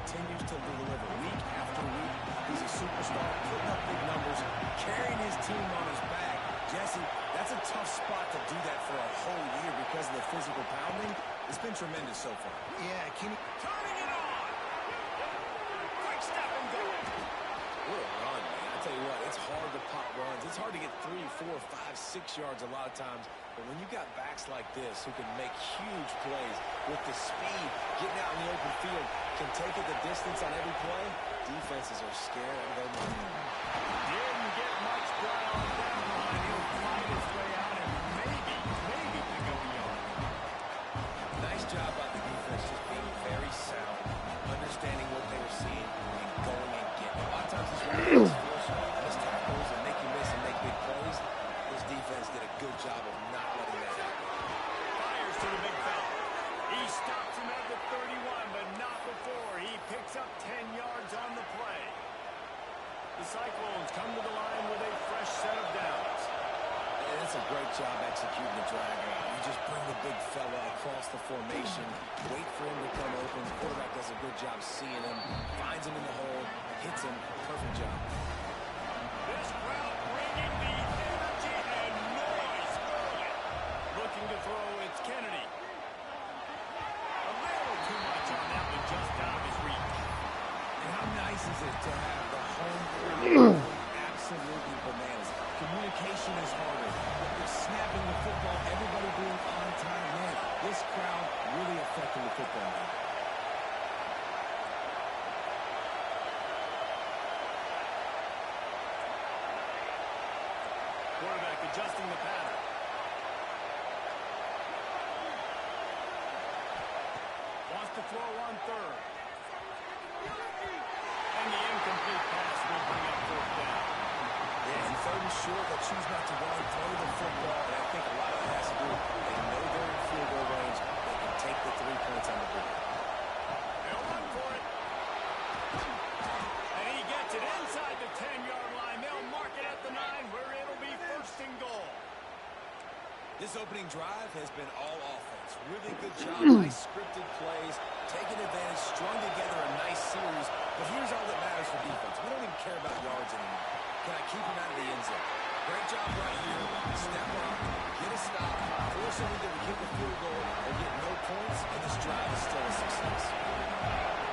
continues to deliver week after week. He's a superstar, putting up big numbers, carrying his team on his back. Jesse, that's a tough spot to do that for a whole year because of the physical pounding. It's been tremendous so far. Yeah, Kenny. Turning it on. Quick step and go. What a run, man. I tell you what, it's hard to pop runs. It's hard to get 3, 4, 5, 6 yards a lot of times. But when you got backs like this who can make huge plays with the speed, getting out in the open field, can take it the distance on every play, defenses are scared out of their mind. Didn't get much ground on that line. He'll fight his way out and maybe pick up a yard. Nice job by the defense, just being very sound, understanding what they were seeing, and going and getting it. A lot of times it's really miss tackles and make you miss and make big plays. This defense did a good job of not letting that happen. Fires to the big fella. He stops him at the 31, but not before. He picks up 10 yards on the play. The Cyclones come to the line with a fresh set of downs. And it's a great job executing the drag route. You just bring the big fella across the formation, wait for him to come open. The quarterback does a good job seeing him, finds him in the hole, hits him. Perfect job. This crowd bringing the energy and noise early. Looking to throw, it's Kennedy. A little too much on that one, just out of his reach. And how nice is it to have the home crowd absolutely bananas. Communication is harder. They're snapping the football, everybody being on time. Man, this crowd really affecting the football game. Quarterback adjusting the pattern. Wants to throw on third. And the incomplete pass will bring up fourth down. Yeah, and third and short, they choose not to run, throw the football, and I think a lot of that has to do with they know they're in field goal range. They can take the 3 points on the board. They'll run for it. And he gets it inside the 10-yard line. They'll mark it at the 9 where it'll be first and goal. This opening drive has been all offense. Really good job, nice scripted plays, taking advantage, strung together a nice series. But here's all that matters for defense. We don't even care about yards anymore. Can I keep him out of the end zone? Great job right here. Step up, get a stop, force him either to kick a field goal or get no points, and this drive is still a success.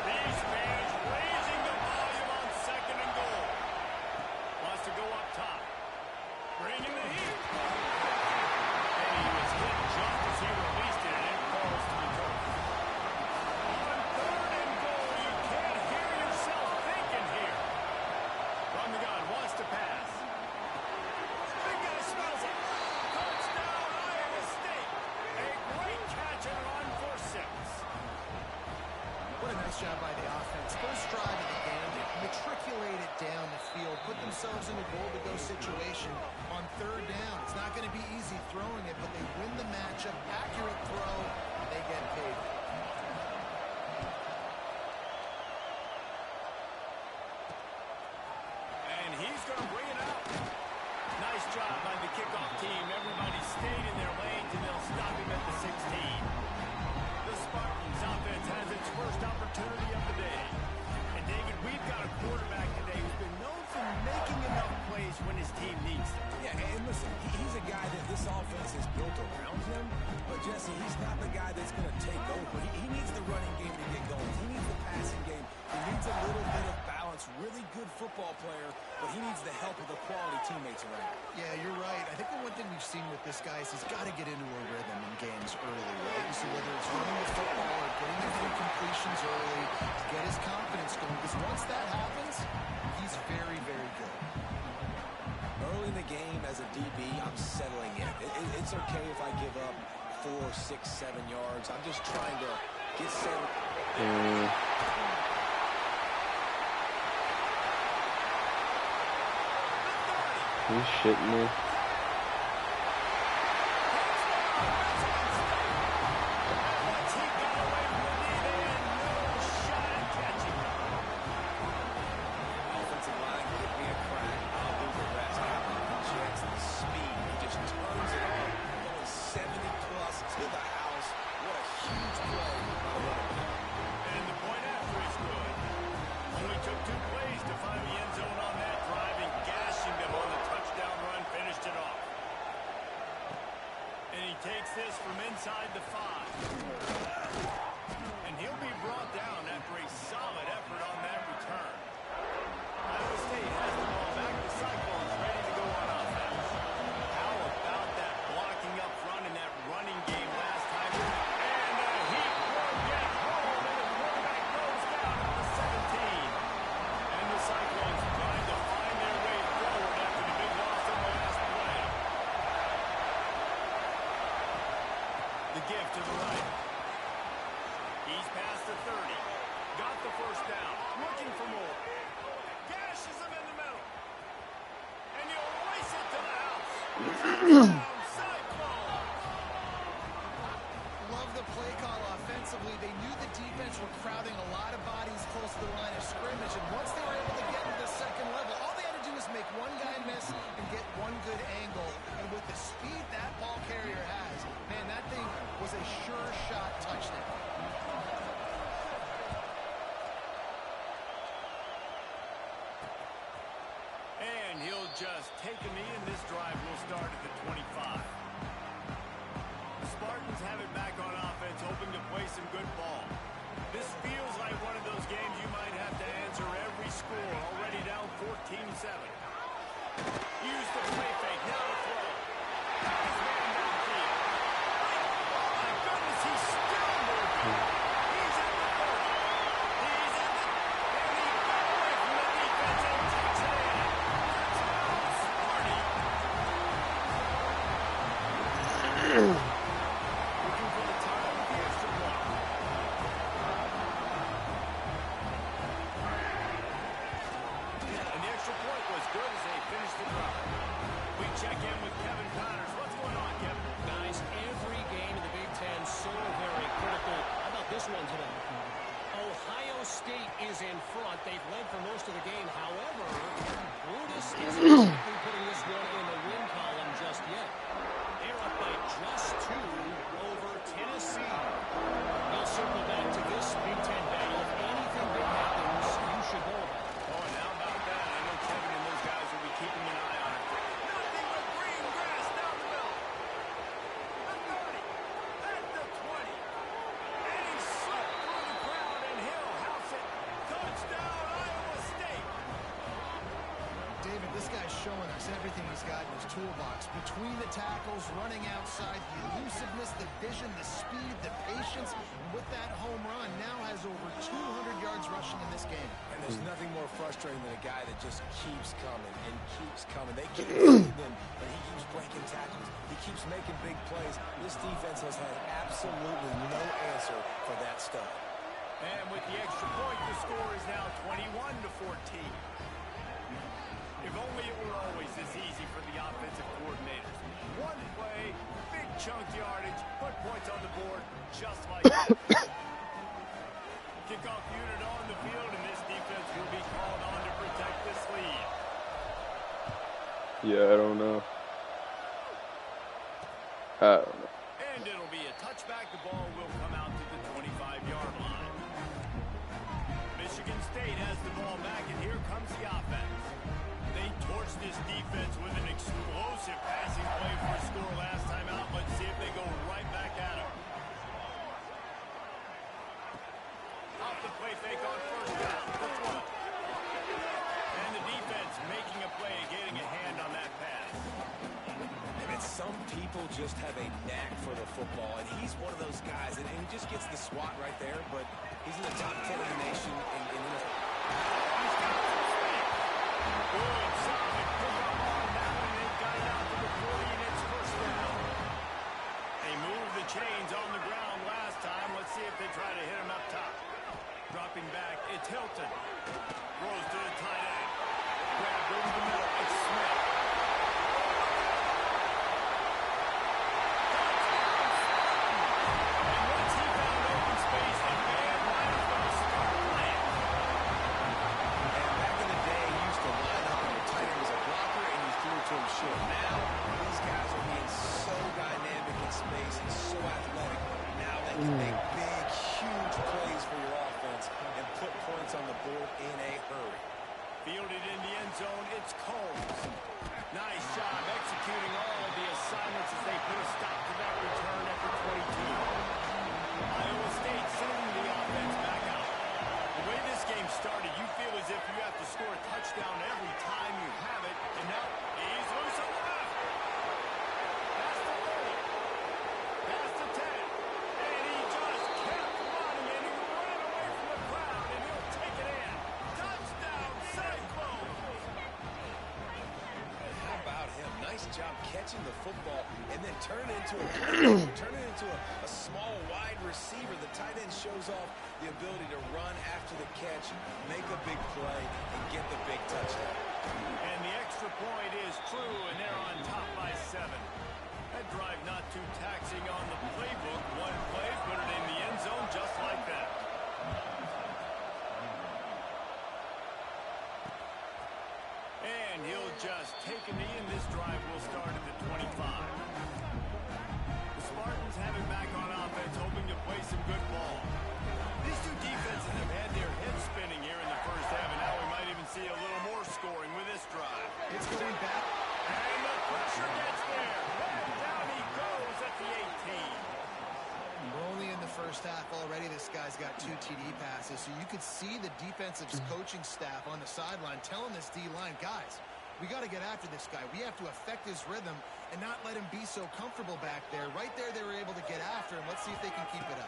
These fans raising the volume on second and goal. Wants to go up top. Bringing the heat. And he was hit just as he released it, and it falls to the turf. On third and goal, you can't hear yourself thinking here. From the gun, wants to pass. Big guy smells it. Touchdown, Iowa State. A great catch and run for 6. What a nice job by the offense. First drive of the game, they matriculate it down the field, put themselves in a goal-to-go situation on third down. It's not going to be easy throwing it, but they win the matchup. Accurate throw, they get paid. And he's going to bring it out. Nice job by the kickoff team. Everybody stayed in their lanes, and they'll stop him at the 16. The Spartans offense has its first opportunity of the day. And David, we've got a quarterback today who's been known for making enough plays when his team needs them. Yeah, and listen, he's a guy that this offense is built around him. But, Jesse, he's not the guy that's going to take over. He needs the running game to get going. He needs the passing game. He needs a little bit of balance. Really good football player, but he needs the help of the quality teammates around him. Yeah, you're right. I think the one thing we've seen with this guy is he's got to get into a rhythm in games early, right? You see, whether it's running the football or getting the few completions early to get his confidence going, because once that happens, he's very, very good. Early in the game as a DB, I'm settling in. It's okay if I give up 4, 6, 7 yards. I'm just trying to get settled. You shitting me? give to the right. He's past the 30. Got the first down. Looking for more. Gashes him in the middle. And you'll race it to the house. Touchdown, Cyclones. Love the play call offensively. They knew the defense were crowding a lot of bodies close to the line of scrimmage, and once they were able to get to the second level, all they had to do was make one guy miss and get one good angle. And with the speed that ball carrier has, man, that thing was a sure shot touchdown. And he'll just take a knee, and this drive will start at the 25. The Spartans have it back on offense, hoping to play some good ball. This feels like one of those games you might have to answer every score. Already down 14-7. Use the play fake. Now to throw. Pass man downfield. Oh, my goodness, he's still moving. He's at the 30. He's at the... And he got away from the defense and takes it in. Touchdown, Sparty. Looking for the top of the extra block. And the extra point was good as they finished the drive. We check in with Kevin Connors. What's going on, Kevin? Guys, every game in the Big Ten so very critical. How about this one today? Ohio State is in front. They've led for most of the game. However, Brutus isn't exactly putting this one in the win column just yet. They're up by just 2 over Tennessee. We'll circle back to this Big Ten battle. If anything big happens, you should know about it. Oh, and how about that? I know Kevin and those guys will be keeping an eye on it. Nothing but green grass down the middle. The 30. At the 20. And he slipped through the crowd, and he'll house it. Touchdown, Iowa State. David, this guy's showing us everything he's got in his toolbox. Between the tackles, running outside, the elusiveness, the vision, the speed, the patience. And with that home run, now has over 200 yards rushing in this game. And there's nothing more frustrating than a guy that just keeps coming and keeps coming. They keep hitting him, and he keeps breaking tackles. He keeps making big plays. This defense has had absolutely no answer for that stuff. And with the extra point, the score is now 21-14. If only it were always this easy for the offensive coordinators. One play, big chunk yardage, put points on the board, just like that. Kickoff unit on the field, and this defense will be called on to protect this lead. Yeah, I don't know. And it'll be a touchback. The ball will come out to the 25-yard line. Michigan State has the ball back, and here comes the offense. They torched this defense with an explosive passing play for a score last time out. Let's see if they go right back at him. Off the play fake on first down. That's one. And the defense making a play, getting a hand on that pass. And some people just have a knack for the football, and he's one of those guys, and he just gets the swat right there, but he's in the top 10 of the nation in Good, solid pickup on that one. They've got it out to the 40, and it's first down. They moved the chains on the ground last time. Let's see if they try to hit him up top. Dropping back, it's Hilton. Throws to the tight end. Grabbed over the middle, it's Smith. And once he found open space, the man might as well start playing. And back in the day, he used to line up and the tight end was a blocker, and you threw it to him short. Now, these guys are being so dynamic in space and so athletic. Now they can make big, huge plays for your offense and put points on the board in a hurry. Fielded in the end zone, it's Combs. Nice job executing all of the assignments as they put a stop to that return at the 22. Iowa State sending the offense back out. The way this game started, you feel as if you have to score a touchdown every time you have it, and now he's loose on the left. Pass to 30. Pass to 10. And he just kept running, and he ran away from the crowd, and he'll take it in. Touchdown, Cyclones! How about him? Nice job catching catching the football and then turn it into a small wide receiver. The tight end shows off the ability to run after the catch, make a big play, and get the big touchdown. And the extra point is true, and they're on top by 7. That drive not too taxing on the playbook. One play, put it in the end zone just like that. And he'll just take a knee, and this drive will start at the 25. The Spartans have it back on offense, hoping to play some good ball. These two defenses have had their heads spinning here in the first half, and now we might even see a little more scoring with this drive. It's going back. And the pressure gets there. And down he goes at the 18. We're only in the first half already. This guy's got 2 TD passes, so you could see the defensive coaching staff on the sideline telling this D-line, guys, we got to get after this guy. We have to affect his rhythm and not let him be so comfortable back there. Right there, they were able to get after him. Let's see if they can keep it up.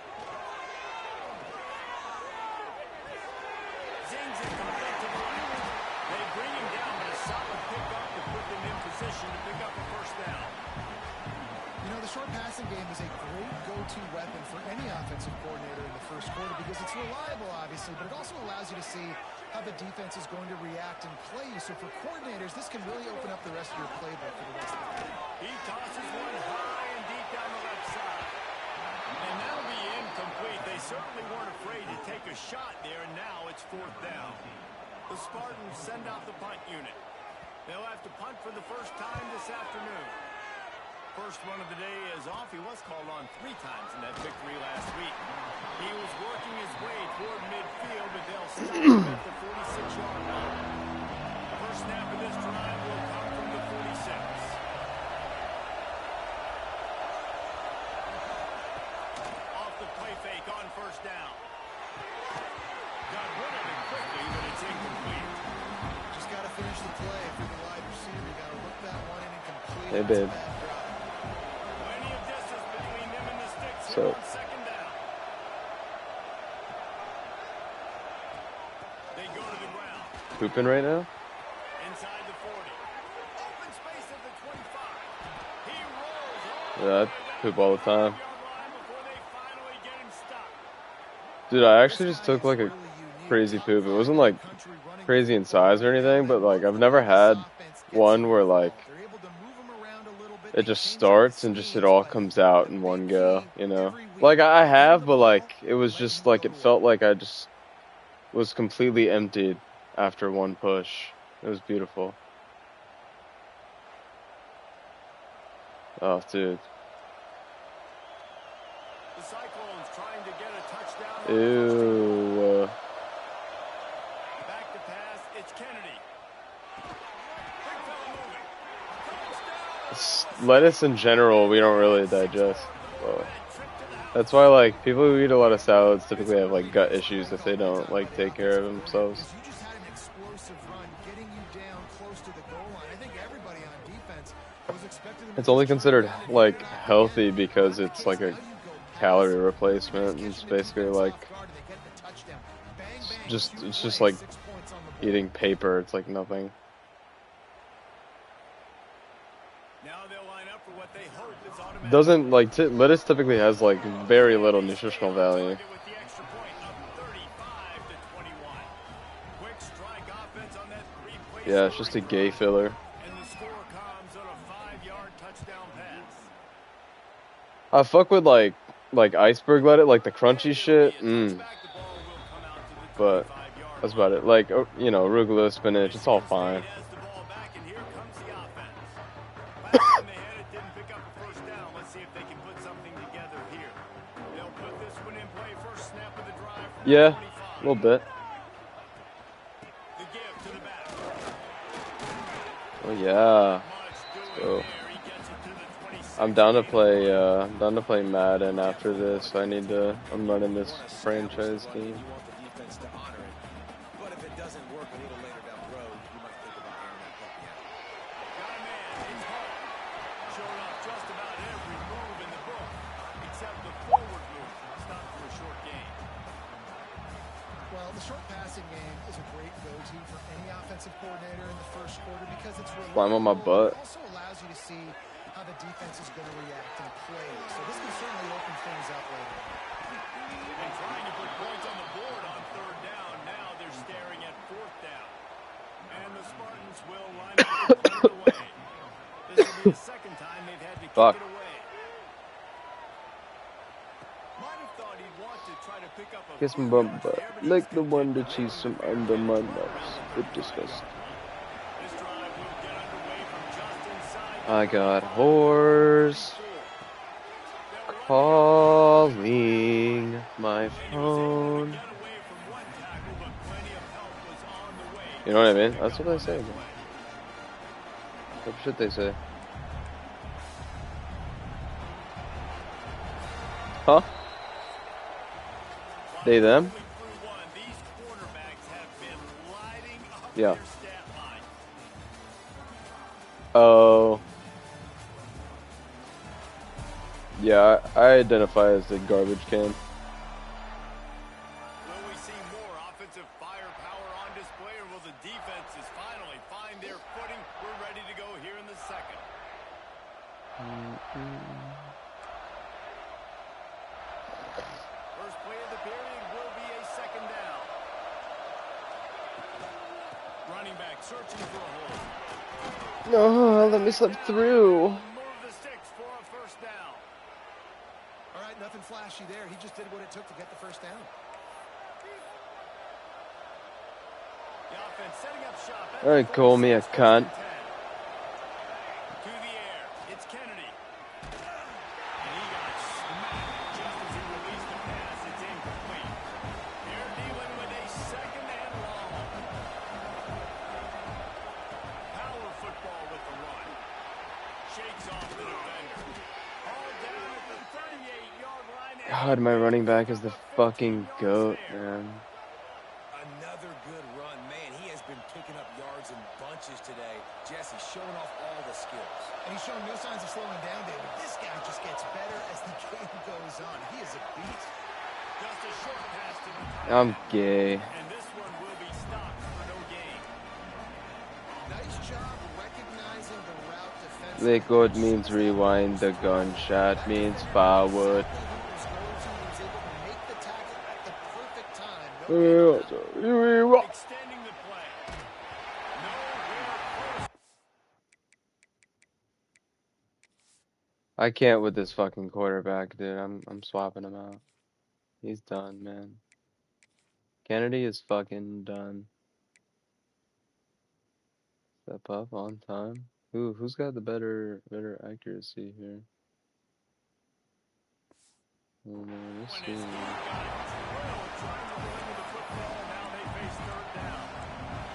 Zings it complete to the right. They bring him down, but a solid pickup to put them in position to pick up a first down. You know, the short passing game is a great go-to weapon for any offensive coordinator in the first quarter because it's reliable, obviously, but it also allows you to see how the defense is going to react and play you. So for coordinators, this can really open up the rest of your playbook for the rest of the game. He tosses one high and deep down the left side. And that'll be incomplete. They certainly weren't afraid to take a shot there, and now it's 4th down. The Spartans send out the punt unit. They'll have to punt for the first time this afternoon. First one of the day is off. He was called on 3 times in that victory last week. He was working his way toward midfield, but they'll stop him at the 46-yard line. First snap of this drive will come from the 46. Off the play fake on first down. Got rid of it quickly, but it's incomplete. Just got to finish the play. If you're the wide receiver, you got to look that one in and complete it. Hey, babe. Plenty of distance between them and the sticks So, on second down. They go to the ground. pooping right now? Inside the 40. Open space at the 25. He rolls all Yeah, I poop all the time. line before they finally get him stopped. Dude, I actually just took like a crazy poop. It wasn't like crazy in size or anything, but like I've never had one where like it just starts and just it all comes out in one go, you know? Like I have, but like it was just like it felt like I just was completely emptied after one push. It was beautiful. Oh, dude. The Cyclones trying to get a touchdown. Ew. Back to pass. It's Kennedy. Big fella moving. Lettuce in general, we don't really digest. Well, that's why, like, people who eat a lot of salads typically have, like, gut issues if they don't, like, take care of themselves. You just had an explosive run getting you down close to the goal line. I think everybody on defense was expecting them to It's only just considered, run it like, down. healthy because it's, like, a calorie replacement. And it's basically, like, it's just like eating paper. It's, like, nothing. Now they'll line up for what they hope is automatic. Doesn't, like, lettuce typically has, like, very little nutritional value. With the extra point up 35 to 21. Quick strike offense on that three-play Yeah, it's just a gay filler. and the score comes on a 5-yard touchdown pass. I fuck with, like iceberg lettuce, like the crunchy shit. Back, the ball will come out to the But 25-yard that's about it. Like, you know, arugula, spinach, it's all fine. Has the ball back, and here comes the offense. Last time they had it, didn't pick up a first down. Let's see if they can put something together here. They'll put this one in play. First snap of the drive from the Yeah, 25. a little bit. The give to the back. Oh yeah. Much So, doing there. He gets it to the 26. I'm down to play Madden after this. I'm running this franchise game. You want the defense to honor it. But if it doesn't work a little later down the road, you might think about airing that puppy out. Got a man. It's Hart. Showing off just about every move in the book, except the forward move. Stopped for a short gain. Well, the short passing game is a great go-to for any offensive coordinator in the first quarter because it's Climb on my reliable. butt. It also allows you to see how the defense is going to react and play. So this can certainly open things up later. And trying to put points on the board on third down. Now they're staring at fourth down. And the Spartans will line up to punt it away. This will be the second time they've had to kick Fuck. it away. Might have thought he'd want to try to pick up a Kiss my few bum yards butt. there, but he Like was the one content that to she's make some it under my around nose. the It disgusting. This drive will get underway from just inside. I got horse calling my phone. You know what I mean? That's what they say. Man. What should they say? Huh? They, them? Yeah. Oh. Yeah, I identify as the garbage can. Will we see more offensive firepower on display, or will the defenses finally find their footing? We're ready to go here in the second. First play of the period will be a second down. Running back searching for a hole. No, let me slip through. Move the sticks for a first down. All right, nothing flashy there. He just did what it took to get the first down. The offense setting up shop. All right, call me a cunt. To the air. It's Kennedy. And he got smacked just as he released the pass. It's incomplete. They're dealing with a second and long. Power football with the run. Shakes off the defender. All down at the 38-yard line. God, my running back is the fucking goat, man. Another good run. Man, he has been picking up yards in bunches today. Jesse showing off all the skills. And he's showing no signs of slowing down, David. This guy just gets better as the game goes on. He is a beast. Just a short pass to the tight I'm end. gay. And this one will be stopped for no gain. Nice job recognizing the route defensively. Liquid means rewind, the gunshot means forward. Extending the play. Nowhere close. I can't with this fucking quarterback, dude. I'm swapping him out. He's done, man. Kennedy is fucking done. Step up on time. Who's got the better accuracy here? Oh man, let's see.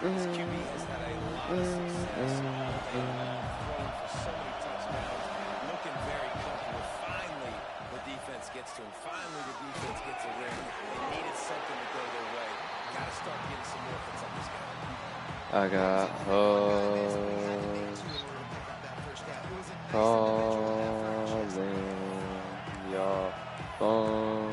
This QB has had a lot of success. Throwing for so many touchdowns. Looking very comfortable. Finally, the defense gets to him. Finally, the defense gets a ring. They needed something to go their way. Got to start getting some more hits on this guy. I got hoes calling your phone.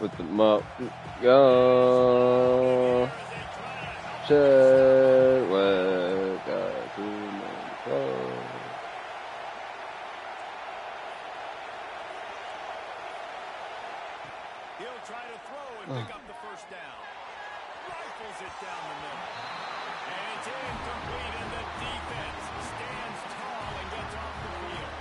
With the mup, go. Shit, what got to go. He'll try to throw and pick up the first down. Rifles it down the middle. And it's incomplete, and the defense stands tall and gets off the field.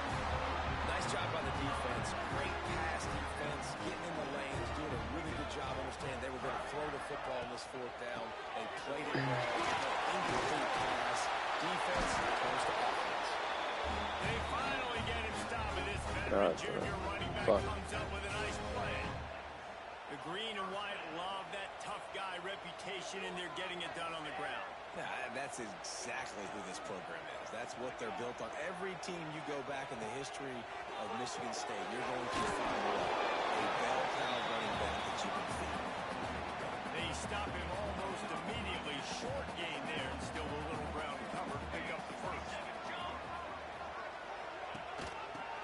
Nice job by the defense. Great pass defense. Getting in the lanes. Doing a really good job. Understand they were going to throw the football on this fourth down. They played it well. Incomplete pass. Defense turns to offense. They finally get him stopped, and this veteran God, junior running back fuck. comes up with a nice play. The green and white love that tough guy reputation, and they're getting it done on the ground. Yeah, that's exactly who this program is. That's what they're built on. Every team you go back in the history of Michigan State, you're going to find a bell cow running back that you can feed. They stop him almost immediately. Short gain there, and still a little ground cover. Pick up the first.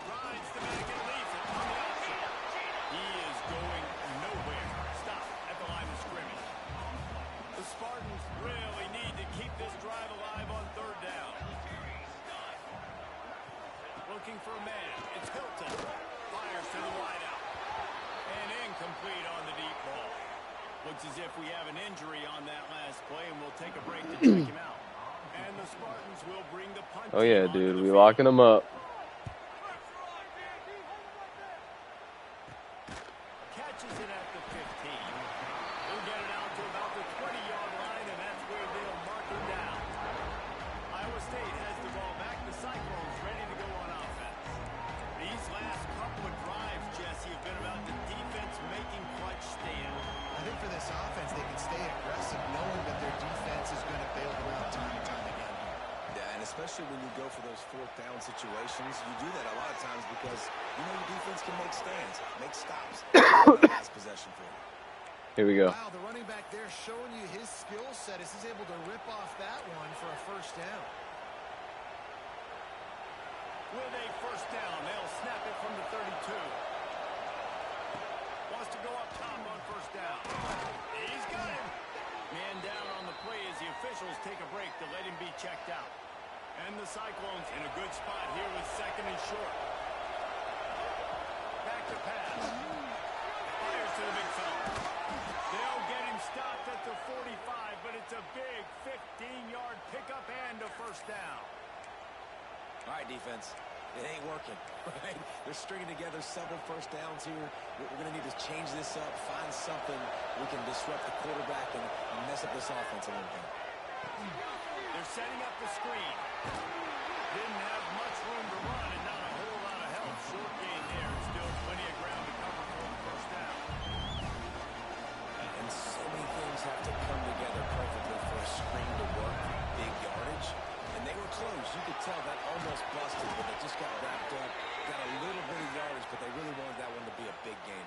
Rides the back and leaves it on the option. He is going nowhere. Stop at the line of Oh yeah, dude, we locking them up. Catches it at the 15. He'll get it out to about the 20-yard line, and that's where they'll mark him down. Iowa State has the ball back. The Cyclones ready to go on offense. These last couple of drives, Jesse, have been about the defense making clutch stand. I think for this offense, they can stay aggressive knowing that their defense is going to bail them out time and time again. Yeah, and especially when you go for those fourth down situations, you do that a lot of times because you know your defense can make stands, make stops. Last possession for you. Here we go. Wow, the running back there showing you his skill set as he's able to rip off that one for a first down. With a first down, they'll snap it from the 32. Wants to go up top on first down. He's got him. Man down on the play as the officials take a break to let him be checked out. And the Cyclones in a good spot here with second and short. Back to pass. Fires to the big fella. They'll get him stopped at the 45, but it's a big 15-yard pickup and a first down. All right, defense. It ain't working, right? They're stringing together several first downs here. We're going to need to change this up, find something we can disrupt the quarterback and mess up this offense a little bit. They're setting up the screen. Didn't have much room to run and not a whole lot of help. Short gain there. Still plenty of ground to cover for the first down. And so many things have to come together perfectly for a screen to work. Big yardage. And they were close. You could tell that almost busted, but it just got wrapped up. Got a little bit of yardage, but they really wanted that one to be a big game.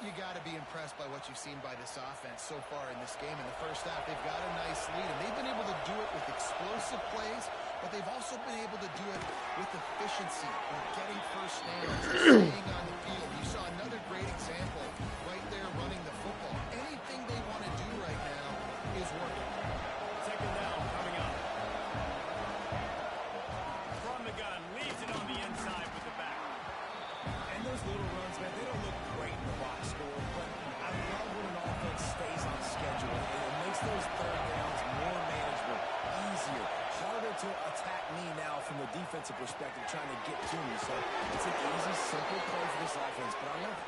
You got to be impressed by what you've seen by this offense so far in this game. In the first half, they've got a nice lead, and they've been able to do it with explosive plays, but they've also been able to do it with efficiency, with getting first downs, staying on the field. You saw another great example right there running the football. Anything they want to do right now is working. Second down coming up. From the gun, leaves it on the inside with the back. And those little runs, man, they don't look great in the box score, but I love when an offense stays on schedule. It makes those third downs more manageable, easier, harder to attack me now from the defensive perspective trying to get to me. So it's an easy, simple play for this offense, but I love it.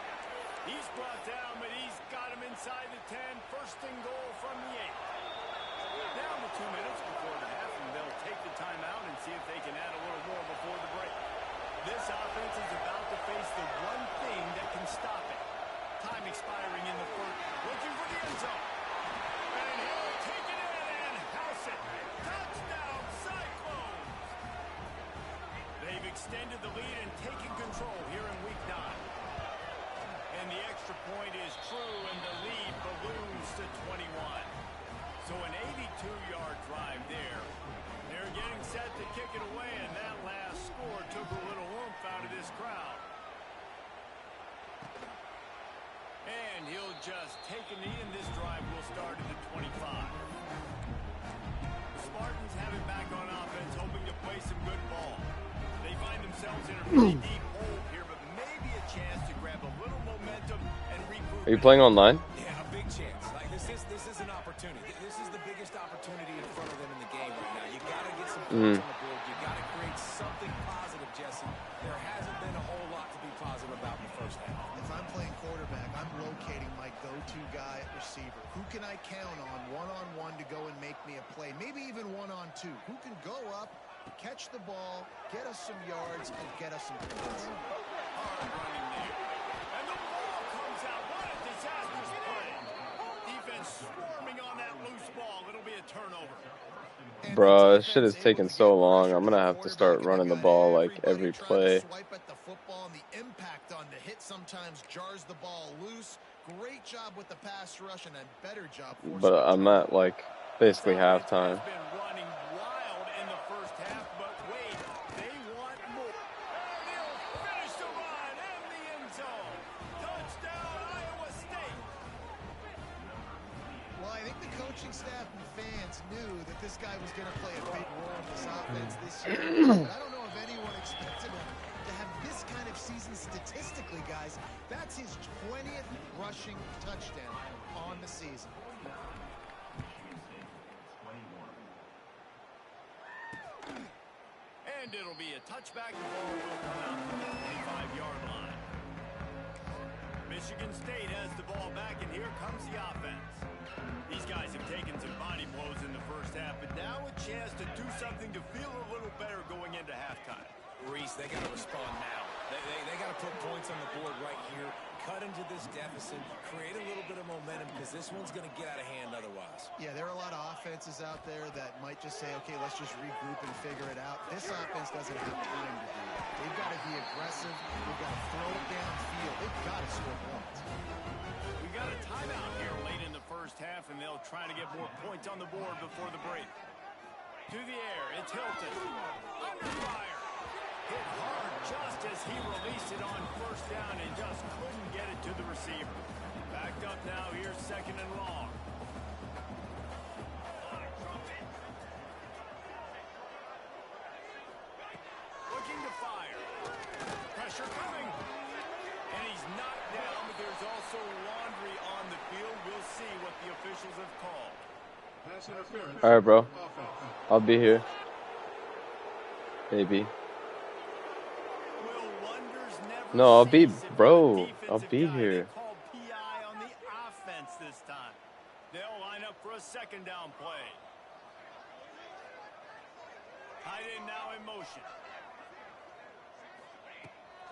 He's brought down, but he's got him inside the 10. First and goal from the 8. Down to 2 minutes before the half, and they'll take the timeout and see if they can add a little more before the break. This offense is about to face the one thing that can stop it. Time expiring in the first. Looking for the end zone. And he'll take it in and house it. Touchdown, Cyclones! They've extended the lead and taken control here in week 9. And the extra point is true, and the lead balloons to 21. So an 82-yard drive there. They're getting set to kick it away, and that last score took a little oomph out of this crowd. And he'll just take a knee, and this drive will start at the 25. The Spartans have it back on offense, hoping to play some good ball. They find themselves in a pretty deep hole here, but maybe a chance to grab a little momentum and regroup. Are you playing online? Yeah, a big chance. Like this is an opportunity. This is the biggest opportunity in front of them in the game right now. You got to get some points on the board. You got to create something positive, Jesse. There hasn't been a whole lot to be positive about in the first half. If I'm playing quarterback, I'm locating my go-to guy at receiver. Who can I count on one-on-one to go and make me a play? Maybe even one-on-two. Who can go up, catch the ball, get us some yards, and get us some points? Hard running there. And the ball comes out. What a disastrous play. Defense swarming on that loose ball. It'll be a turnover. Bruh, this shit is taking so long. I'm gonna have to start running the ball like every play. Swipe at the football, and the impact on the hit sometimes jars the ball loose. Great job with the pass rush, and a better job. But I'm at like basically halftime. Been running wild in the first half, but wait, they want more. And he'll finish the run in the end zone. Touchdown, Iowa State. Well, I think the coaching staff and fans knew that this guy was going to play a big role in this offense this year. But I don't know if anyone expected him to have this kind of season statistically, guys. That's his 20th rushing touchdown on the season. And it'll be a touchback. The ball will come out from the 25-yard line. Michigan State has the ball back, and here comes the offense. These guys have taken some body blows in the first half, but now a chance to do something to feel a little better going into halftime. Reese, they got to respond now. They got to put points on the board right here, cut into this deficit, create a little bit of momentum, because this one's going to get out of hand otherwise. Yeah, there are a lot of offenses out there that might just say, okay, let's just regroup and figure it out. This offense doesn't have time to do that. They've got to be aggressive. They've got to throw it downfield. They've got to score points. We got a timeout here late in the first half, and they'll try to get more points on the board before the break. To the air, it's Hilton. Under fire. Hit hard just as he released it on first down and just couldn't get it to the receiver. Backed up now, here's second and long. Looking to fire. Pressure coming. And he's knocked down, but there's also laundry on the field. We'll see what the officials have called. All right, bro. I'll be here. Maybe. No, I'll be, bro. I'll be here. PI on the offense this time. They'll line up for a second down play. Tight end now in motion.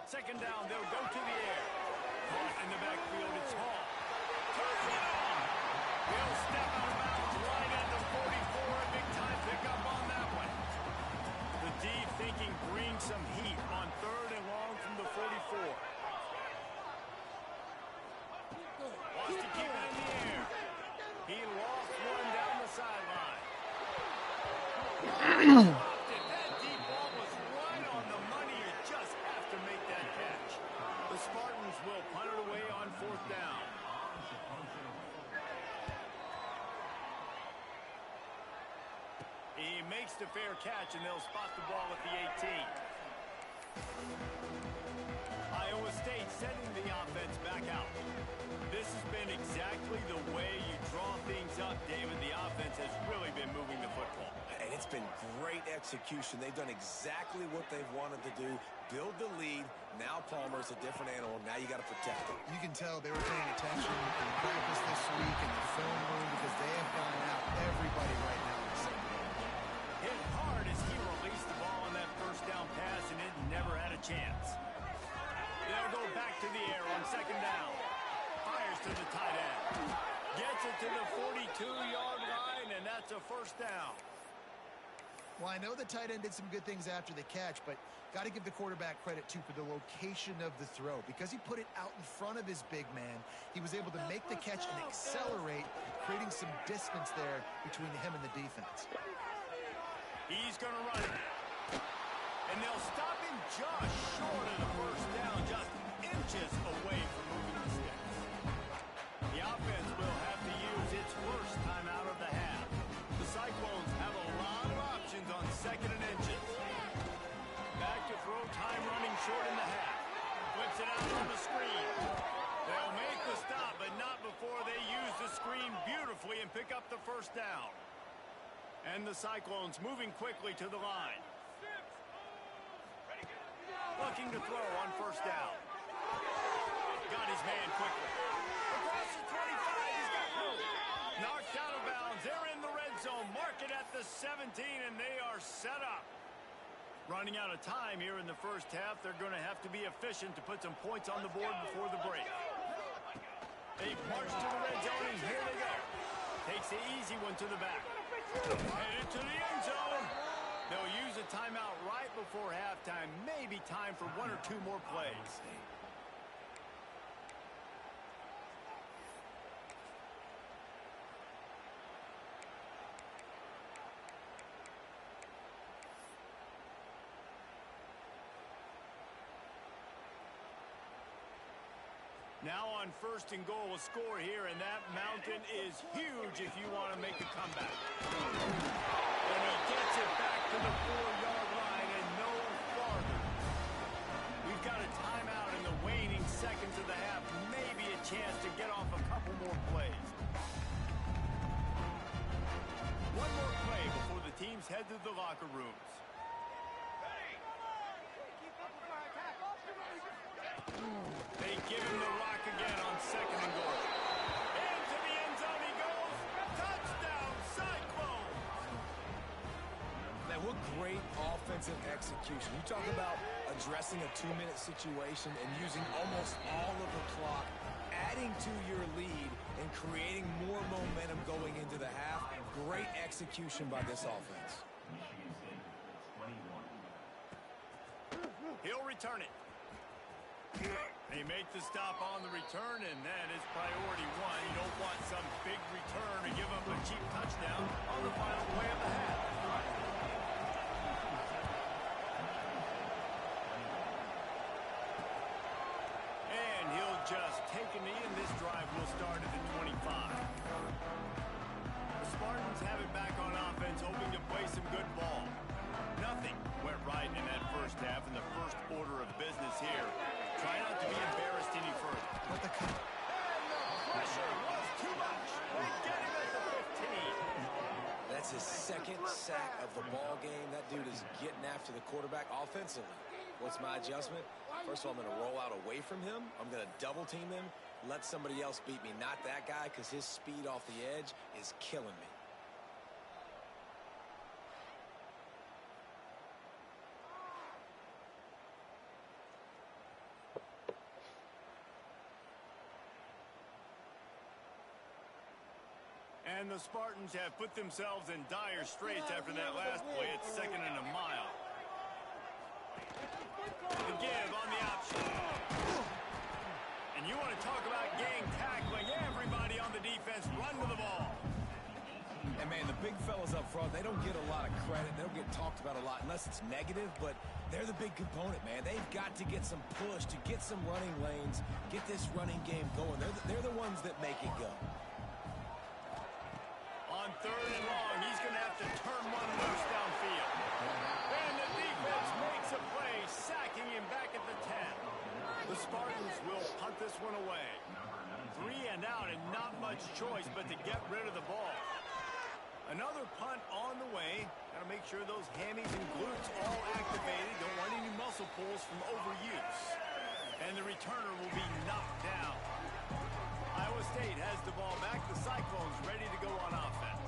Second down, they'll go to the air. Caught in the backfield, it's Hall. Touchdown! He'll step out of bounds right at the 44. A big time pickup on that one. The D thinking bring some heat on third and long from the 44. Wants to keep it in the air. He lost one down the sideline. That deep ball was right on the money. You just have to make that catch. The Spartans will punt it away on fourth down. He makes the fair catch, and they'll spot the ball at the 18. Iowa State sending the offense back out. This has been exactly the way you draw things up, David. The offense has really been moving the football. And it's been great execution. They've done exactly what they've wanted to do. Build the lead. Now Palmer's a different animal. Now you got to protect him. You can tell they were paying attention in practice this week in the film room because they have gone out everybody right now in the second half. Hit hard as he released the ball on that first down pass, and it never had a chance. They'll go back to the air on second down. Fires to the tight end. Gets it to the 42-yard line, and that's a first down. Well, I know the tight end did some good things after the catch, but got to give the quarterback credit, too, for the location of the throw. Because he put it out in front of his big man, he was able to make the catch and accelerate, creating some distance there between him and the defense. He's going to run it. And they'll stop him just short of the first down, just inches away from moving the sticks. The offense will have to use its first timeout of the half. The Cyclones have a lot of options on second and inches. Back to throw, time running short in the half. Flips it out on the screen. They'll make the stop, but not before they use the screen beautifully and pick up the first down. And the Cyclones moving quickly to the line. Looking to throw on first down. Got his man quickly. Across the 25, he's got room. Knocked out of bounds. They're in the red zone. Mark it at the 17, and they are set up. Running out of time here in the first half. They're going to have to be efficient to put some points on the board before the break. They march to the red zone, and here they go. Takes the easy one to the back. Headed to the end zone. They'll use a timeout right before halftime. Maybe time for one or two more plays. Now on first and goal, a score here, and that mountain is huge if you want to make a comeback. And he gets it back to the 4-yard line and no farther. We've got a timeout in the waning seconds of the half. Maybe a chance to get off a couple more plays. One more play before the teams head to the locker rooms. what great offensive execution. You talk about addressing a 2-minute situation and using almost all of the clock, adding to your lead and creating more momentum going into the half. Great execution by this offense. He'll return it. They make the stop on the return, and that is priority one. You don't want some big return to give up a cheap touchdown on the final play of the half. And he'll just take a knee, and this drive will start at the 25. The Spartans have it back on offense, hoping to play some good ball. Nothing went right in that first half, in the first order of business here. Try not to be embarrassed any further. But the And the pressure was too much. They get him at the 15. That's his second sack of the ball game. That dude is getting after the quarterback offensively. What's my adjustment? First of all, I'm going to roll out away from him. I'm going to double team him. Let somebody else beat me, not that guy, because his speed off the edge is killing me. And the Spartans have put themselves in dire straits after that last play. It's 2nd and a mile. The give on the option. And you want to talk about gang tackling. Everybody on the defense run to the ball. And, man, the big fellas up front, they don't get a lot of credit. They don't get talked about a lot unless it's negative, but they're the big component, man. They've got to get some push, to get some running lanes, get this running game going. They're the ones that make it go. On 3rd and long, he's going to have to turn one loose downfield. And the defense makes a play, sacking him back at the 10. The Spartans will punt this one away. 3 and out, and not much choice but to get rid of the ball. Another punt on the way. Got to make sure those hammies and glutes all activated. Don't want any muscle pulls from overuse. And the returner will be knocked down. Iowa State has the ball back. The Cyclones ready to go on offense.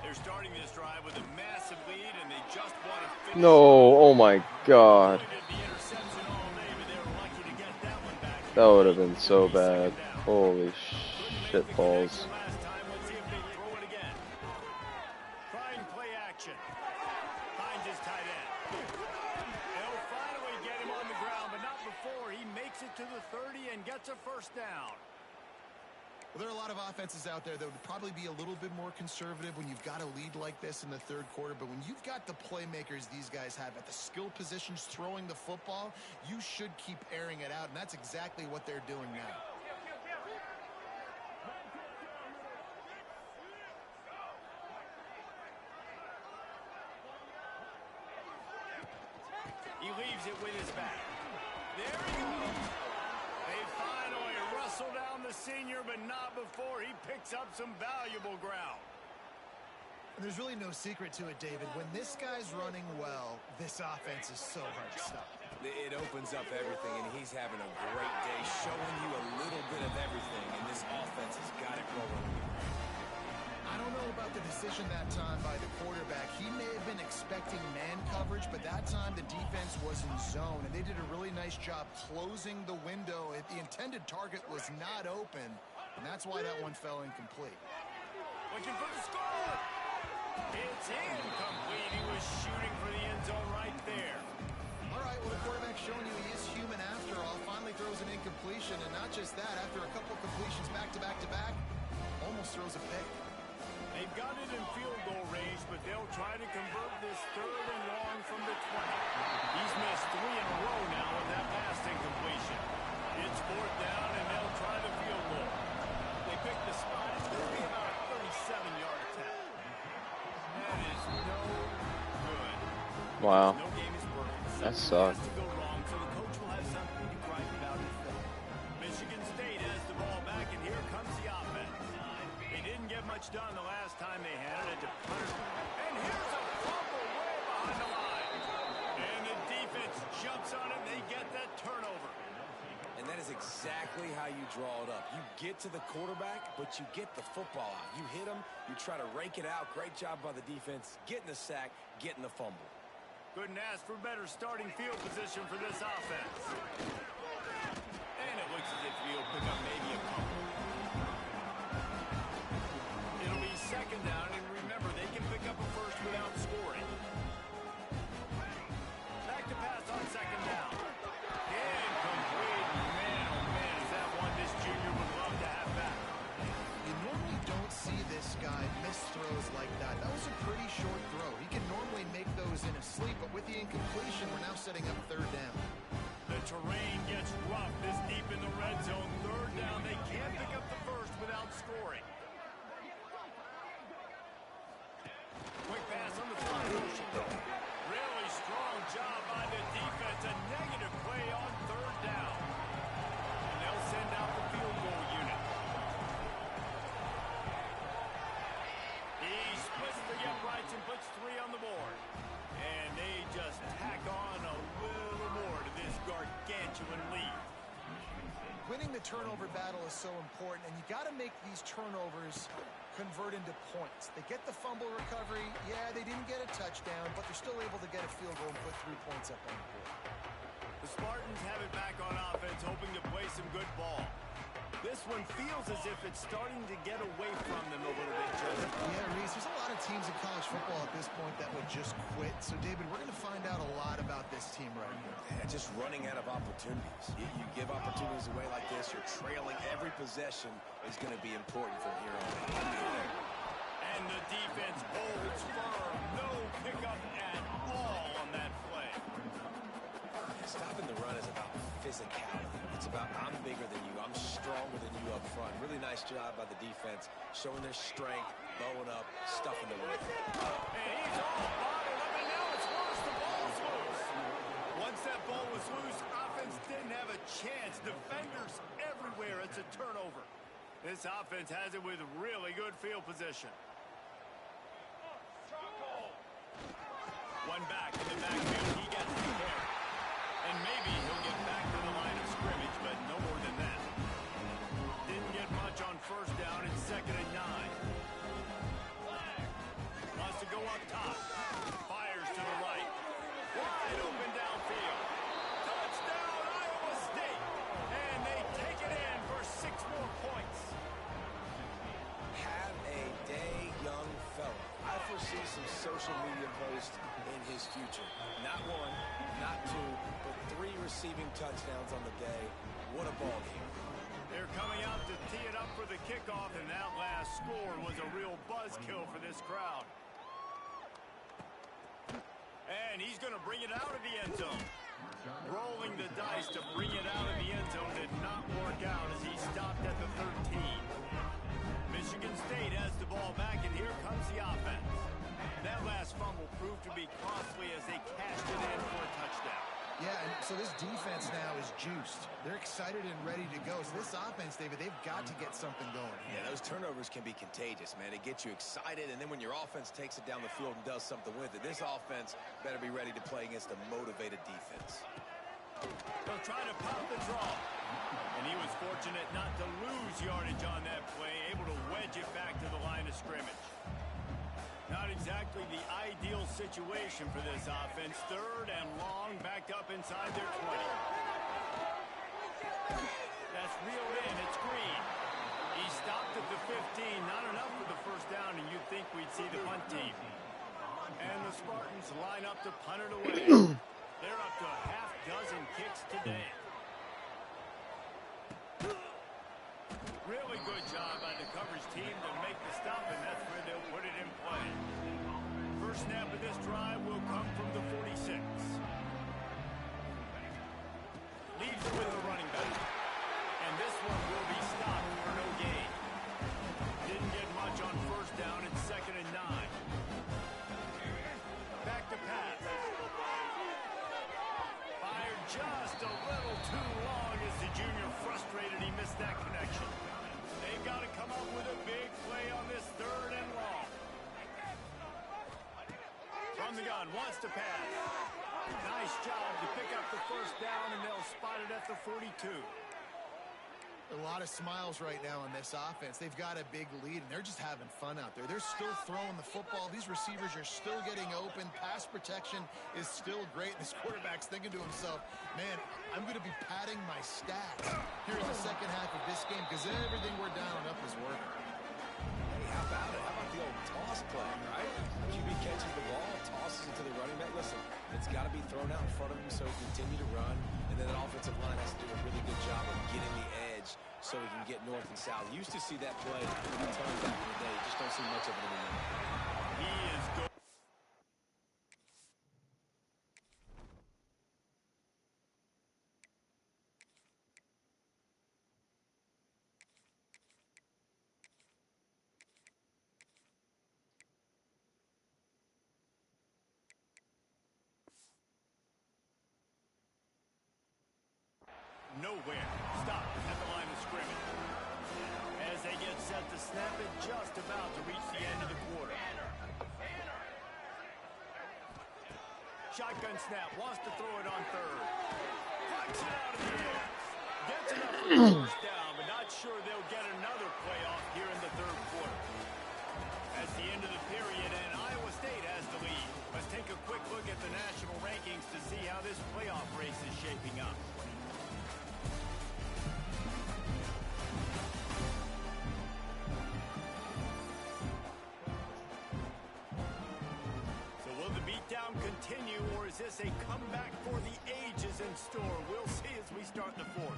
They're starting this drive with a massive lead, and they just want to finish. No, oh my God. That would have been so bad. Holy shit balls. Trying play action. Finds his tight end. They'll finally get him on the ground, but not before he makes it to the 30 and gets a first down. Well, there are a lot of offenses out there that would probably be a little bit more conservative when you've got a lead like this in the 3rd quarter. But when you've got the playmakers these guys have at the skill positions throwing the football, you should keep airing it out. And that's exactly what they're doing now. He leaves it with his back. There he goes. They finally wrestle down the senior, but not before he picks up some valuable ground. And there's really no secret to it, David. When this guy's running well, this offense is so hard to stop. It opens up everything, and he's having a great day, showing you a little bit of everything, and this offense has got it rolling. I don't know about the decision that time by the quarterback. He may have been expecting man coverage, but that time the defense was in zone, and they did a really nice job closing the window. The intended target was not open, and that's why that one fell incomplete. Looking for the score. It's incomplete. He was shooting for the end zone right there. All right, well, the quarterback's showing you he is human after all. Finally throws an incompletion, and not just that, after a couple completions back-to-back-to-back, almost throws a pick. They've got it in field goal range, but they'll try to convert this 3rd and long from the 20. He's missed 3 in a row now with that pass incompletion. It's 4th down, and they'll try the field goal. They pick the spot. It's going to be about a 37-yard attack. That is no good. Wow. No game is perfect. That Something sucked. has to go wrong, so the coach will have something to gripe about his film. Michigan State has the ball back, and here comes the offense. They didn't get much done the last time they handed it to Punter. And here's a fumble way behind the line. And the defense jumps on it, and they get that turnover. And that is is exactly how you draw it up. You get to the quarterback, but you get the football out. You hit him, you try to rake it out. Great job by the defense, getting the sack, getting the fumble. Couldn't ask for better starting field position for this offense. And it looks as if he'll pick up maybe a couple. It'll be second down, and remember, they can pick up a first without scoring. Back to pass on second down. Incomplete. Man, oh man, is that one this junior would love to have back. You normally don't see this guy miss throws like that. That was a pretty short throw. He can normally make those in his sleep, but with the incompletion, we're now setting up third down. The terrain gets rough this deep in the red zone. Third down, they can't pick up the first without scoring. Quick pass on the fly motion. Really strong job by the defense. A negative play on third down. And they'll send out the field goal unit. He splits the uprights and puts 3 on the board. And they just tack on a little more to this gargantuan lead. Winning the turnover battle is so important, and you got to make these turnovers convert into points. They get the fumble recovery. Yeah, they didn't get a touchdown, but they're still able to get a field goal and put 3 points up on the board. The Spartans have it back on offense, hoping to play some good ball. This one feels as if it's starting to get away from them a little bit, Joseph. Yeah, Reese, there's a lot of teams in college football at this point that would just quit. So, David, we're going to find out a lot about this team right here. Yeah, just running out of opportunities. You give opportunities away like this, you're trailing. Every possession is going to be important from here on out. And the defense holds firm. No pickup at all on that play. Stopping the run is about physicality. It's about I'm bigger than you. I'm stronger than you up front. Really nice job by the defense, showing their strength, bowing up, stuffing the run. And he's all bottled up, and now it's worse. The ball's loose. Once that ball was loose, offense didn't have a chance. Defenders everywhere. It's a turnover. This offense has it with really good field position. One back in the backfield. He gets the carry. And maybe he'll get back to the line of scrimmage, but no more than that. Didn't get much on first down. It's 2nd and 9. Wants to go up top. Fires to the right. Wide open downfield. Touchdown, Iowa State. And they take it in for 6 more points. Have a day, young fella. I foresee some social media posts in his future. Not 1, not 2, but 3 receiving touchdowns on the day. What a ball game. They're coming out to tee it up for the kickoff, and that last score was a real buzzkill for this crowd. And he's going to bring it out of the end zone. Rolling the dice to bring it out of the end zone did not work out as he stopped at the 13. Michigan State has the ball back, and here comes the offense. That last fumble proved to be costly as they cashed it in for a touchdown. Yeah, and so this defense now is juiced. They're excited and ready to go. So this offense, David, they've got to get something going. Yeah, those turnovers can be contagious, man. It gets you excited, and then when your offense takes it down the field and does something with it, this offense better be ready to play against a motivated defense. They'll try to pop the draw. And he was fortunate not to lose yardage on that play, able to wedge it back to the line of scrimmage. Not exactly the ideal situation for this offense. 3rd and long, backed up inside their 20. That's reeled in. It's Green. He stopped at the 15. Not enough for the first down, and you'd think we'd see the punt team. And the Spartans line up to punt it away. They're up to a half-dozen kicks today. Really good job by the coverage team to make the stop, and that's where they'll put it in play. First snap of this drive will come from the 46. Leaves it with the running back. And this one will be stopped for no gain. Didn't get much on first down. It's 2nd and 9. Back to pass. Fired just a little too long as the junior frustrated. He missed that connection. They've got to come up with a big play on this 3rd and long. From the gun, wants to pass. Nice job to pick up the first down, and they'll spot it at the 42. A lot of smiles right now on this offense. They've got a big lead, and they're just having fun out there. They're still throwing the football. These receivers are still getting open. Pass protection is still great. This quarterback's thinking to himself, man, I'm going to be padding my stats here in the second half of this game because everything we're dialing up is working. Hey, how about it? How about the old toss play, right? QB catches the ball, tosses it to the running back. Listen, it's got to be thrown out in front of him so he can continue to run. And then the offensive line has to do a really good job of getting the edge so he can get north and south. You used to see that play many times back in the day. You just don't see much of it anymore. He is good. Nowhere. Stop at the line of scrimmage. As they get set to snap it, just about to reach the end of the quarter. Shotgun snap, wants to throw it on third. Flies it out of the air. Gets enough for the first down, but not sure they'll get another playoff here in the third quarter. That's the end of the period, and Iowa State has the lead. Let's take a quick look at the national rankings to see how this playoff race is shaping up. Continue, or is this a comeback for the ages in store? We'll see as we start the fourth.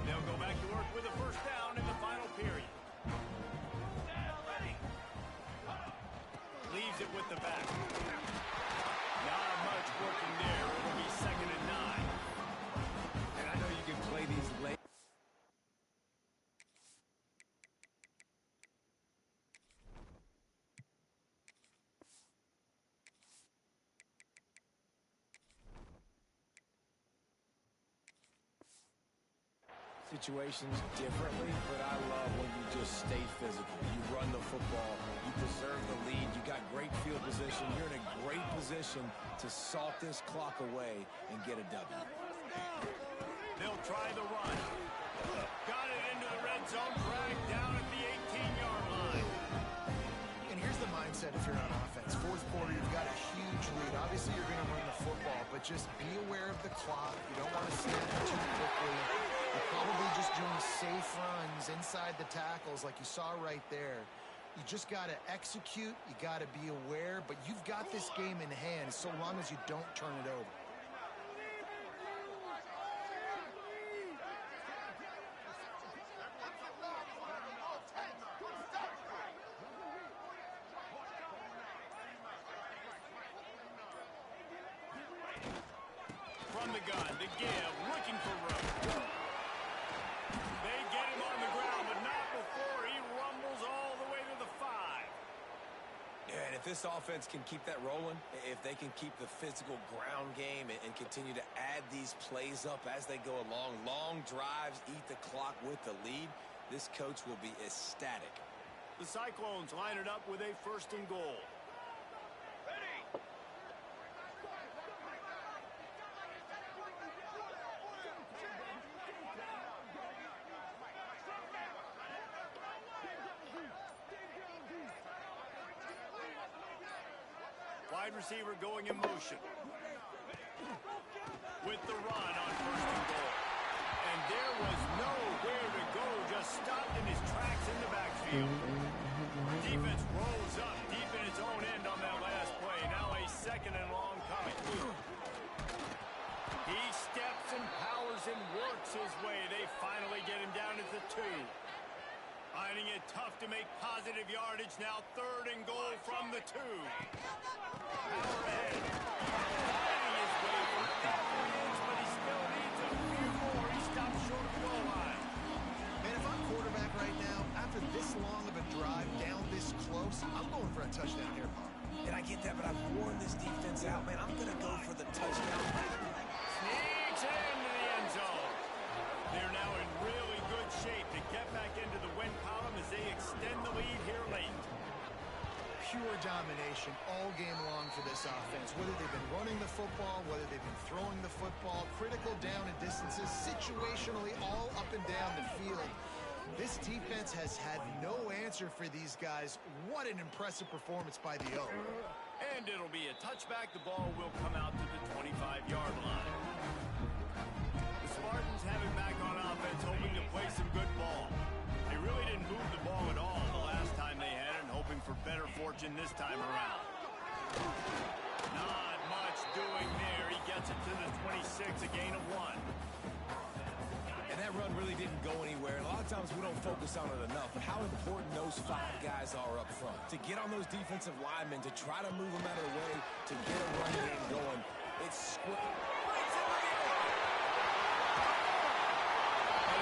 They'll go back to work with a first down in the final period. Leaves it with the back. Not much working there. It'll be 2nd and 9. And I know you can play these late. Situations differently, but I love when you just stay physical. You run the football, you preserve the lead, you got great field position, you're in a great position to salt this clock away and get a W. They'll try the run. Got it into the red zone, dragged down at the 18-yard line. And here's the mindset if you're on offense. Fourth quarter, you've got a huge lead. Obviously, you're going to run the football, but just be aware of the clock. You don't want to snap it too quickly. You're probably just doing safe runs inside the tackles like you saw right there. You just got to execute. You got to be aware, but you've got this game in hand so long as you don't turn it over. From the gun to give, looking for room. They get him on the ground, but not before he rumbles all the way to the 5. Yeah, and if this offense can keep that rolling, if they can keep the physical ground game and continue to add these plays up as they go along, long drives, eat the clock with the lead, this coach will be ecstatic. The Cyclones line it up with a 1st and goal. Wide receiver going in motion. With the run on 1st and goal. And there was nowhere to go, just stopped in his tracks in the backfield. Defense rolls up deep in its own end on that last play. Now a 2nd and long coming. He steps and powers and works his way. They finally get him down at the 2. Finding it tough to make positive yardage now. 3rd and goal from the 2. Power ahead. Finding his way for distance, but he still needs a few more. He stops short of the goal line. Man, if I'm quarterback right now, after this long of a drive down this close, I'm going for a touchdown here, Paul. And I get that, but I've worn this defense out, man. I'm going to go for the touchdown. Sneaks it into the end zone. They're now in really good shape to get back into the win column as they extend the lead here late. Pure Pure domination all game long for this offense. Whether they've been running the football, whether they've been throwing the football, critical down and distances, situationally all up and down the field. This defense has had no answer for these guys. What an impressive performance by the O. And it'll be a touchback. The ball will come out to the 25-yard line. The Spartans have it back on offense, hoping to play some good ball. They really didn't move the ball at all the last time they had it, and hoping for better fortune this time around. Not much doing there. He gets it to the 26, a gain of 1. And that run really didn't go anywhere. A lot of times we don't focus on it enough, but how important those 5 guys are up front. To get on those defensive linemen, to try to move them out of the way, to get a run game going. It's And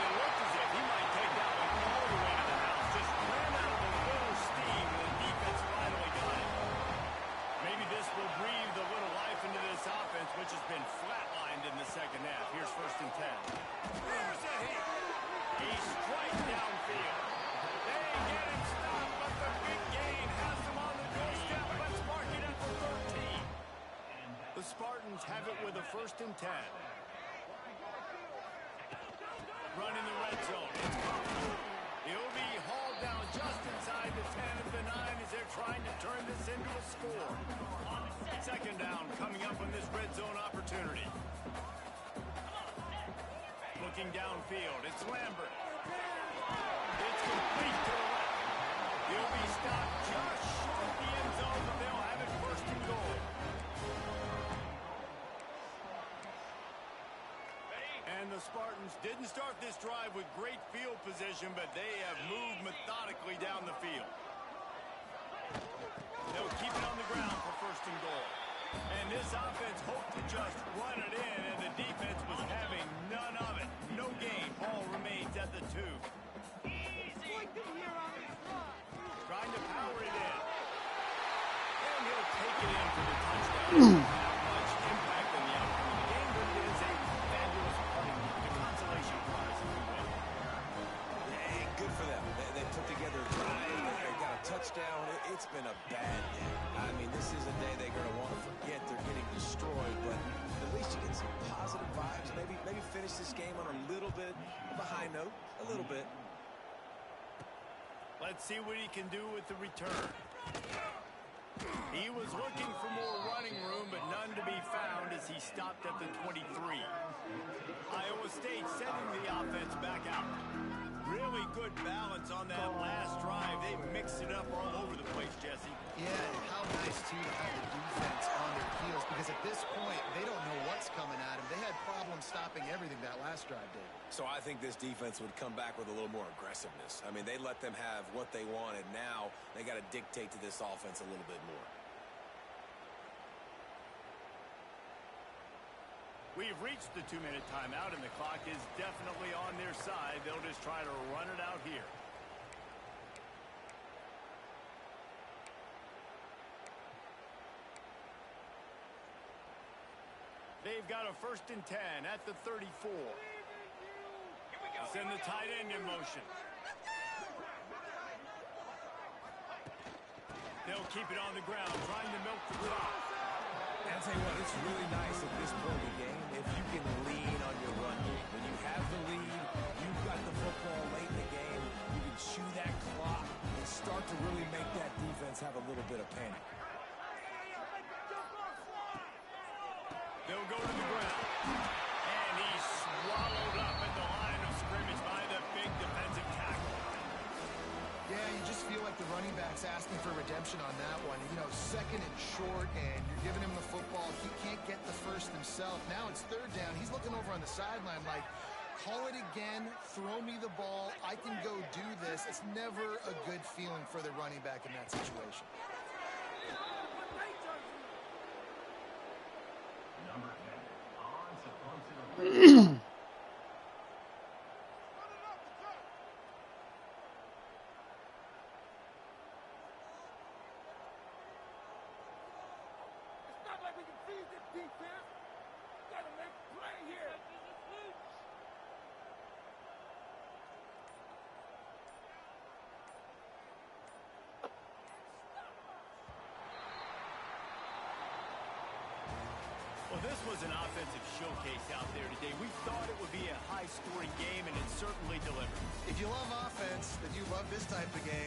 it looked as if he might take that one all the way to the house. Just ran out of a little steam when the defense finally got it. Maybe this will breathe a little life into this offense, which has been flatlined in the second half. Here's 1st and 10. There's a hit. He strikes downfield. They get him stopped, but the big gain has him on the doorstep. Let's mark it at the 13. The Spartans have it with a 1st and 10. Run in the red zone. It's Buffalo. He'll be hauled down just inside the 10 of the 9 as they're trying to turn this into a score. 2nd down coming up on this red zone opportunity. Looking downfield, it's Lambert. It's complete to the left. He'll be stopped just short of the end zone, but they'll have it 1st and goal. And the Spartans didn't start this drive with great field position, but they have moved methodically down the field. They'll keep it on the ground for 1st and goal. And this offense hoped to just run it in, and the defense was having none of it. No gain. Ball remains at the 2. Trying to power it in. And he'll take it in for the touchdown. Not much impact on the outcome of the game, but it is a fabulous play. The consolation prize, if you will. Hey, good for them. They put together a drive. They got a touchdown. It's been a bad day. I mean, this is a day they're going to want to forget. They're getting destroyed, but at least you get some positive vibes. Maybe finish this game on a little bit of a high note. A little bit. Let's see what he can do with the return. He was looking for more running room, but none to be found as he stopped at the 23. Iowa State sending the offense back out. Really good balance on that last drive. They mixed it up all over the place, Jesse. Yeah, and how nice, too, to have the defense on their heels, because at this point, they don't know what's coming at them. They had problems stopping everything that last drive did. So I think this defense would come back with a little more aggressiveness. I mean, they let them have what they wanted. Now they got to dictate to this offense a little bit more. We've reached the 2-minute timeout, and the clock is definitely on their side. They'll just try to run it out here. They've got a 1st and 10 at the 34. Send the tight end in motion. They'll keep it on the ground, trying to milk the clock. And I'll tell you what, it's really nice at this point in the game if you can lean on your run game. When you have the lead, you've got the football late in the game, you can chew that clock and start to really make that defense have a little bit of panic. They'll go to the ground. And he's swallowed up at the line of scrimmage by the big defensive tackle. Yeah, you just feel like the running back's asking for redemption on that one. You know, 2nd and short, and you're giving him the football. He can't get the first himself. Now it's 3rd down. He's looking over on the sideline like, call it again, throw me the ball, I can go do this. It's never a good feeling for the running back in that situation. this was an offensive showcase out there today. We thought it would be a high-scoring game, and it certainly delivered. If you love offense, then you love this type of game.